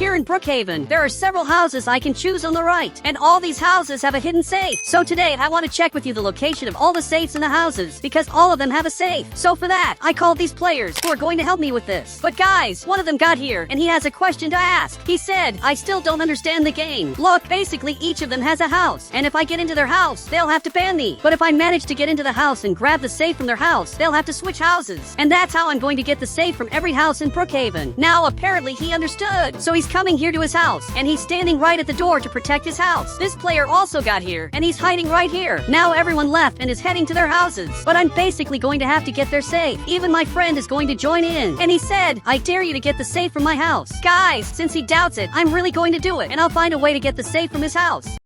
here in Brookhaven, there are several houses I can choose on the right, and all these houses have a hidden safe. So today, I want to check with you the location of all the safes in the houses, because all of them have a safe. So for that, I called these players who are going to help me with this. But guys, one of them got here, and he has a question to ask. He said, I still don't understand the game. Look, basically each of them has a house, and if I get into their house, they'll have to ban me. But if I manage to get into the house and grab the safe from their house, they'll have to switch houses. And that's how I'm going to get the safe from every house in Brookhaven. Now, apparently he understood. So he's coming here to his house, and he's standing right at the door to protect his house. This player also got here, and he's hiding right here. Now everyone left and is heading to their houses. But I'm basically going to have to get their safe. Even my friend is going to join in. And he said, I dare you to get the safe from my house. Guys, since he doubts it, I'm really going to do it, and I'll find a way to get the safe from his house.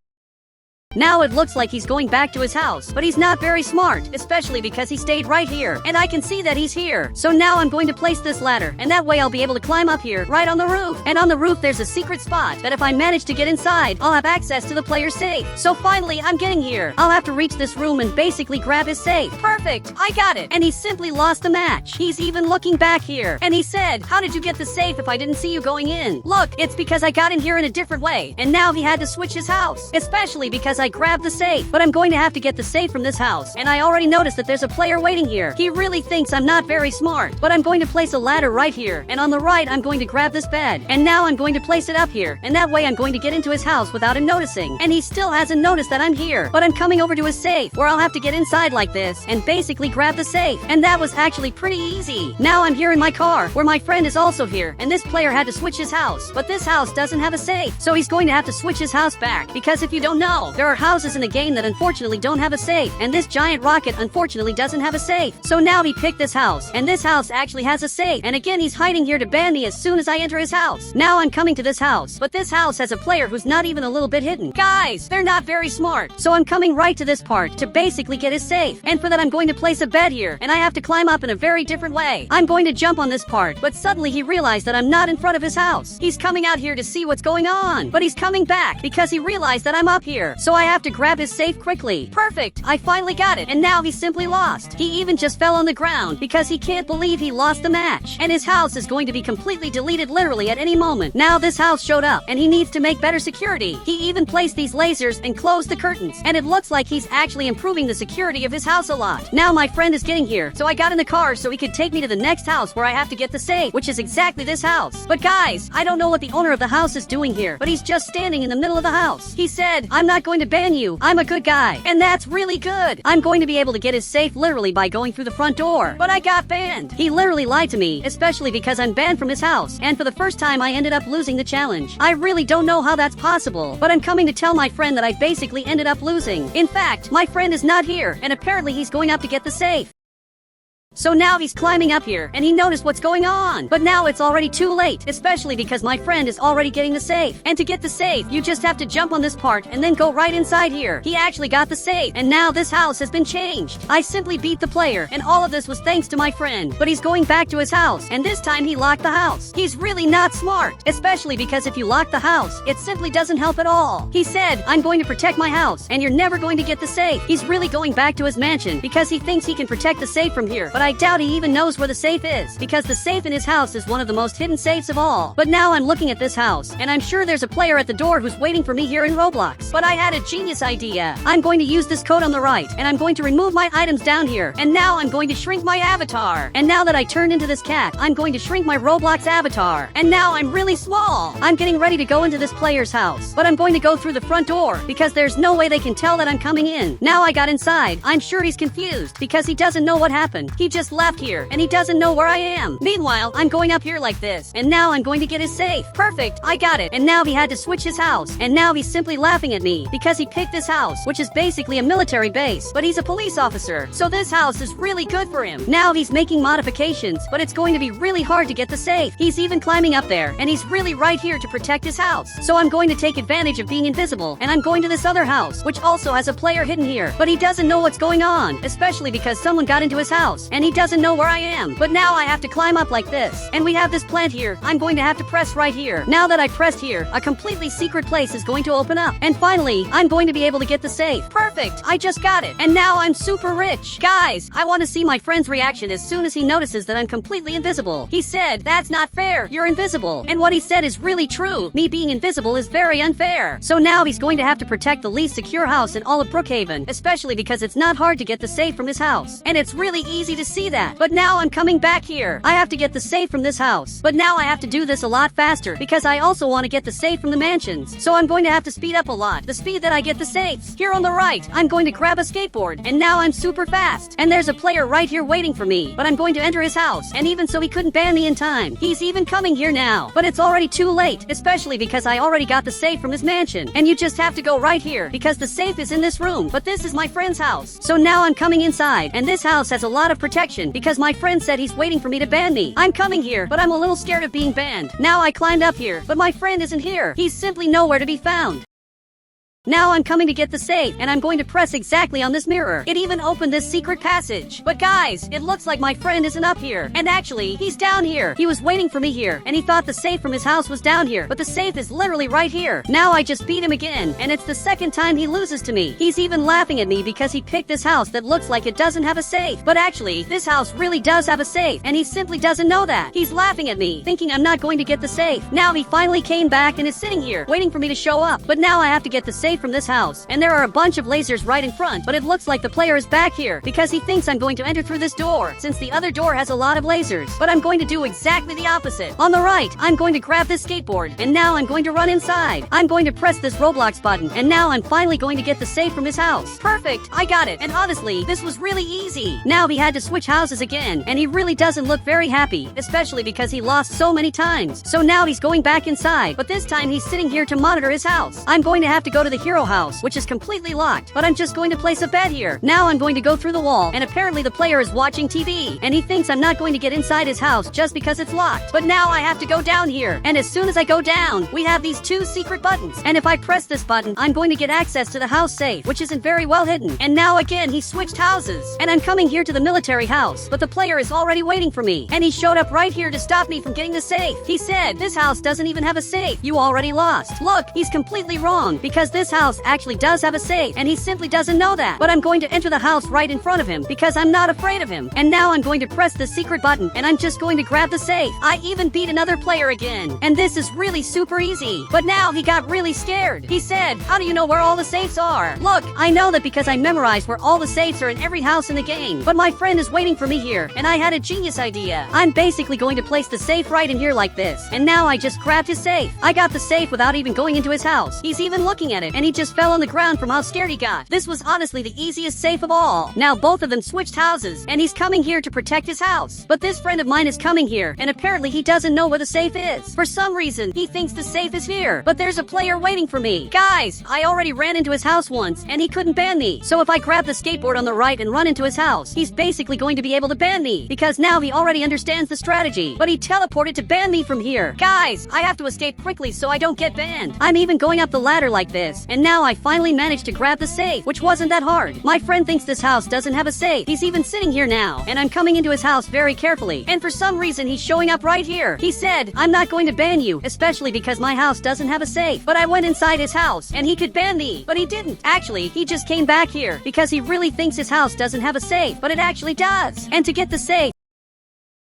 Now it looks like he's going back to his house, but he's not very smart, especially because he stayed right here, and I can see that he's here. So now I'm going to place this ladder, and that way I'll be able to climb up here, right on the roof. And on the roof there's a secret spot that if I manage to get inside, I'll have access to the player's safe. So finally, I'm getting here. I'll have to reach this room and basically grab his safe. Perfect! I got it! And he simply lost the match. He's even looking back here, and he said, how did you get the safe if I didn't see you going in? Look, it's because I got in here in a different way, and now he had to switch his house, especially because I grabbed the safe. But I'm going to have to get the safe from this house, and I already noticed that there's a player waiting here. He really thinks I'm not very smart, but I'm going to place a ladder right here, and on the right I'm going to grab this bed, and now I'm going to place it up here, and that way I'm going to get into his house without him noticing. And he still hasn't noticed that I'm here, but I'm coming over to his safe, where I'll have to get inside like this, and basically grab the safe, and that was actually pretty easy. Now I'm here in my car, where my friend is also here, and this player had to switch his house, but this house doesn't have a safe, so he's going to have to switch his house back, because if you don't know, there are houses in the game that unfortunately don't have a safe, and this giant rocket unfortunately doesn't have a safe. So now he picked this house, and this house actually has a safe, and again he's hiding here to ban me as soon as I enter his house. Now I'm coming to this house, but this house has a player who's not even a little bit hidden. Guys, they're not very smart, so I'm coming right to this part to basically get his safe, and for that I'm going to place a bed here, and I have to climb up in a very different way. I'm going to jump on this part, but suddenly he realized that I'm not in front of his house. He's coming out here to see what's going on, but he's coming back because he realized that I'm up here, so I have to grab his safe quickly. Perfect! I finally got it, and now he's simply lost. He even just fell on the ground because he can't believe he lost the match, and his house is going to be completely deleted literally at any moment. Now this house showed up, and he needs to make better security. He even placed these lasers and closed the curtains, and it looks like he's actually improving the security of his house a lot. Now my friend is getting here, so I got in the car so he could take me to the next house where I have to get the safe, which is exactly this house. But guys, I don't know what the owner of the house is doing here, but he's just standing in the middle of the house. He said, I'm not going to ban you, I'm a good guy. And that's really good. I'm going to be able to get his safe literally by going through the front door. But I got banned. He literally lied to me, especially because I'm banned from his house. And for the first time I ended up losing the challenge. I really don't know how that's possible, but I'm coming to tell my friend that I basically ended up losing. In fact, my friend is not here, and apparently he's going up to get the safe. So now he's climbing up here, and he noticed what's going on. But now it's already too late, especially because my friend is already getting the safe. And to get the safe, you just have to jump on this part and then go right inside here. He actually got the safe, and now this house has been changed. I simply beat the player, and all of this was thanks to my friend. But he's going back to his house, and this time he locked the house. He's really not smart, especially because if you lock the house, it simply doesn't help at all. He said, I'm going to protect my house, and you're never going to get the safe. He's really going back to his mansion because he thinks he can protect the safe from here, but I doubt he even knows where the safe is, because the safe in his house is one of the most hidden safes of all. But now I'm looking at this house, and I'm sure there's a player at the door who's waiting for me here in Roblox. But I had a genius idea. I'm going to use this code on the right, and I'm going to remove my items down here, and now I'm going to shrink my avatar. And now that I turned into this cat, I'm going to shrink my Roblox avatar. And now I'm really small. I'm getting ready to go into this player's house, but I'm going to go through the front door, because there's no way they can tell that I'm coming in. Now I got inside. I'm sure he's confused, because he doesn't know what happened. He just left here, and he doesn't know where I am. Meanwhile, I'm going up here like this, and now I'm going to get his safe. Perfect, I got it. And now he had to switch his house, and now he's simply laughing at me because he picked this house, which is basically a military base, but he's a police officer, so this house is really good for him. Now he's making modifications, but it's going to be really hard to get the safe. He's even climbing up there, and he's really right here to protect his house. So I'm going to take advantage of being invisible, and I'm going to this other house, which also has a player hidden here, but he doesn't know what's going on, especially because someone got into his house, and he doesn't know where I am. But now I have to climb up like this. And we have this plant here. I'm going to have to press right here. Now that I pressed here, a completely secret place is going to open up. And finally, I'm going to be able to get the safe. Perfect! I just got it. And now I'm super rich. Guys, I want to see my friend's reaction as soon as he notices that I'm completely invisible. He said, "That's not fair. You're invisible." And what he said is really true. Me being invisible is very unfair. So now he's going to have to protect the least secure house in all of Brookhaven, especially because it's not hard to get the safe from his house. And it's really easy to see that. But now I'm coming back here. I have to get the safe from this house. But now I have to do this a lot faster because I also want to get the safe from the mansions. So I'm going to have to speed up a lot. The speed that I get the safes. Here on the right, I'm going to grab a skateboard. And now I'm super fast. And there's a player right here waiting for me. But I'm going to enter his house. And even so he couldn't ban me in time. He's even coming here now. But it's already too late. Especially because I already got the safe from his mansion. And you just have to go right here. Because the safe is in this room. But this is my friend's house. So now I'm coming inside. And this house has a lot of protection. Because my friend said he's waiting for me to ban me. I'm coming here. But I'm a little scared of being banned. Now I climbed up here. But my friend isn't here. He's simply nowhere to be found. Now I'm coming to get the safe, and I'm going to press exactly on this mirror. It even opened this secret passage. But guys, it looks like my friend isn't up here. And actually, he's down here. He was waiting for me here, and he thought the safe from his house was down here. But the safe is literally right here. Now I just beat him again, and it's the second time he loses to me. He's even laughing at me because he picked this house that looks like it doesn't have a safe. But actually, this house really does have a safe, and he simply doesn't know that. He's laughing at me, thinking I'm not going to get the safe. Now he finally came back and is sitting here, waiting for me to show up. But now I have to get the safe from this house. And there are a bunch of lasers right in front, but it looks like the player is back here because he thinks I'm going to enter through this door, since the other door has a lot of lasers. But I'm going to do exactly the opposite. On the right, I'm going to grab this skateboard, and now I'm going to run inside. I'm going to press this Roblox button, and now I'm finally going to get the safe from his house. Perfect! I got it, and honestly, this was really easy. Now he had to switch houses again, and he really doesn't look very happy, especially because he lost so many times. So now he's going back inside, but this time he's sitting here to monitor his house. I'm going to have to go to the hero house, which is completely locked, but I'm just going to place a bet here. Now I'm going to go through the wall, and apparently the player is watching TV, and he thinks I'm not going to get inside his house just because it's locked. But now I have to go down here, and as soon as I go down, we have these two secret buttons, and if I press this button, I'm going to get access to the house safe, which isn't very well hidden. And now again, he switched houses, and I'm coming here to the military house, but the player is already waiting for me, and he showed up right here to stop me from getting the safe. He said, "This house doesn't even have a safe. You already lost." Look, he's completely wrong, because this house actually does have a safe, and he simply doesn't know that. But I'm going to enter the house right in front of him because I'm not afraid of him. And now I'm going to press the secret button, and I'm just going to grab the safe. I even beat another player again, and this is really super easy. But now he got really scared. He said, "How do you know where all the safes are?" Look, I know that because I memorized where all the safes are in every house in the game. But my friend is waiting for me here, and I had a genius idea. I'm basically going to place the safe right in here like this, and now I just grabbed his safe. I got the safe without even going into his house. He's even looking at it, and he just fell on the ground from how scared he got. This was honestly the easiest safe of all. Now both of them switched houses, and he's coming here to protect his house. But this friend of mine is coming here, and apparently he doesn't know where the safe is. For some reason, he thinks the safe is here, but there's a player waiting for me. Guys, I already ran into his house once, and he couldn't ban me. So if I grab the skateboard on the right and run into his house, he's basically going to be able to ban me, because now he already understands the strategy. But he teleported to ban me from here. Guys, I have to escape quickly so I don't get banned. I'm even going up the ladder like this, and now I finally managed to grab the safe, which wasn't that hard. My friend thinks this house doesn't have a safe. He's even sitting here now, and I'm coming into his house very carefully. And for some reason, he's showing up right here. He said, "I'm not going to ban you, especially because my house doesn't have a safe." But I went inside his house, and he could ban me, but he didn't. Actually, he just came back here because he really thinks his house doesn't have a safe, but it actually does. And to get the safe,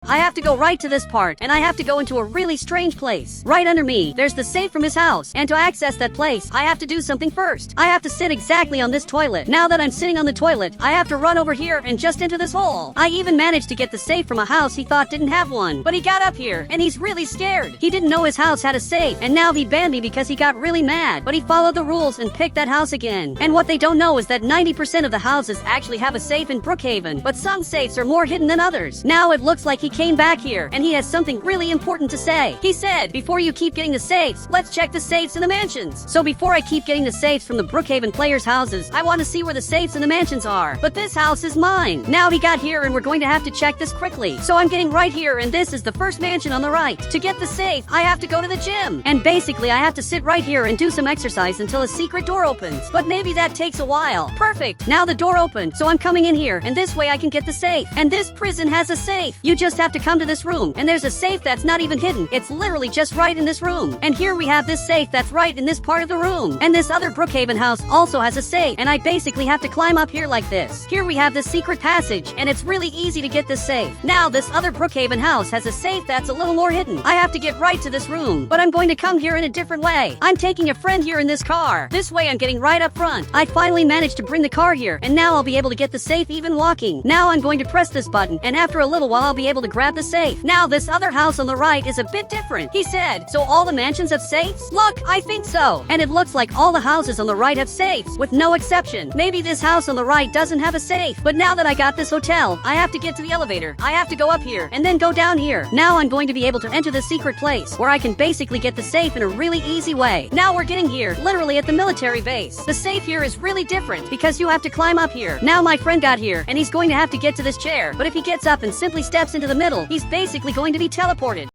I have to go right to this part, and I have to go into a really strange place. Right under me, there's the safe from his house, and to access that place, I have to do something first. I have to sit exactly on this toilet. Now that I'm sitting on the toilet, I have to run over here and just into this hole. I even managed to get the safe from a house he thought didn't have one, but he got up here, and he's really scared. He didn't know his house had a safe, and now he banned me because he got really mad, but he followed the rules and picked that house again. And what they don't know is that 90% of the houses actually have a safe in Brookhaven, but some safes are more hidden than others. Now it looks like he came back here, and he has something really important to say. He said, before you keep getting the safes, let's check the safes in the mansions. So before I keep getting the safes from the Brookhaven players' houses, I want to see where the safes in the mansions are. But this house is mine. Now he got here, and we're going to have to check this quickly. So I'm getting right here, and this is the first mansion on the right. To get the safe, I have to go to the gym. And basically, I have to sit right here and do some exercise until a secret door opens. But maybe that takes a while. Perfect. Now the door opened, so I'm coming in here, and this way I can get the safe. And this prison has a safe. You just have to come to this room, and there's a safe that's not even hidden. It's literally just right in this room. And here we have this safe that's right in this part of the room. And this other Brookhaven house also has a safe, and I basically have to climb up here like this. Here we have this secret passage, and it's really easy to get this safe. Now this other Brookhaven house has a safe that's a little more hidden. I have to get right to this room, but I'm going to come here in a different way. I'm taking a friend here in this car. This way I'm getting right up front. I finally managed to bring the car here, and now I'll be able to get the safe even walking. Now I'm going to press this button, and after a little while I'll be able to grab the safe. Now this other house on the right is a bit different. He said, so all the mansions have safes? Look, I think so. And it looks like all the houses on the right have safes, with no exception. Maybe this house on the right doesn't have a safe, but now that I got this hotel, I have to get to the elevator. I have to go up here, and then go down here. Now I'm going to be able to enter the secret place, where I can basically get the safe in a really easy way. Now we're getting here, literally at the military base. The safe here is really different, because you have to climb up here. Now my friend got here, and he's going to have to get to this chair, but if he gets up and simply steps into the middle, he's basically going to be teleported.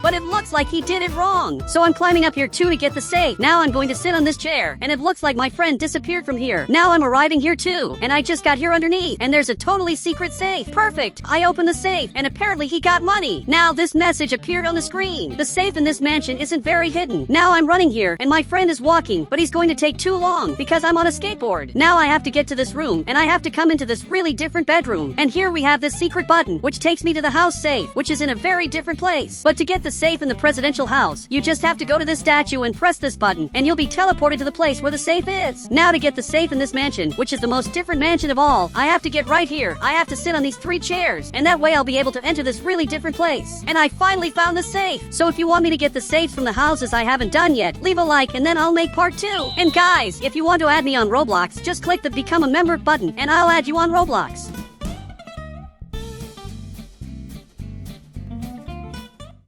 But it looks like he did it wrong. So I'm climbing up here too to get the safe. Now I'm going to sit on this chair, and it looks like my friend disappeared from here. Now I'm arriving here too, and I just got here underneath, and there's a totally secret safe. Perfect. I opened the safe, and apparently he got money. Now this message appeared on the screen. The safe in this mansion isn't very hidden. Now I'm running here, and my friend is walking, but he's going to take too long because I'm on a skateboard. Now I have to get to this room, and I have to come into this really different bedroom. And here we have this secret button, which takes me to the house safe, which is in a very different place. But to get the safe in the presidential house, you just have to go to this statue and press this button, and you'll be teleported to the place where the safe is. Now to get the safe in this mansion, which is the most different mansion of all, I have to get right here. I have to sit on these 3 chairs, and that way I'll be able to enter this really different place. And I finally found the safe. So if you want me to get the safes from the houses I haven't done yet, leave a like, and then I'll make part 2. And guys, if you want to add me on Roblox, just click the become a member button, and I'll add you on Roblox.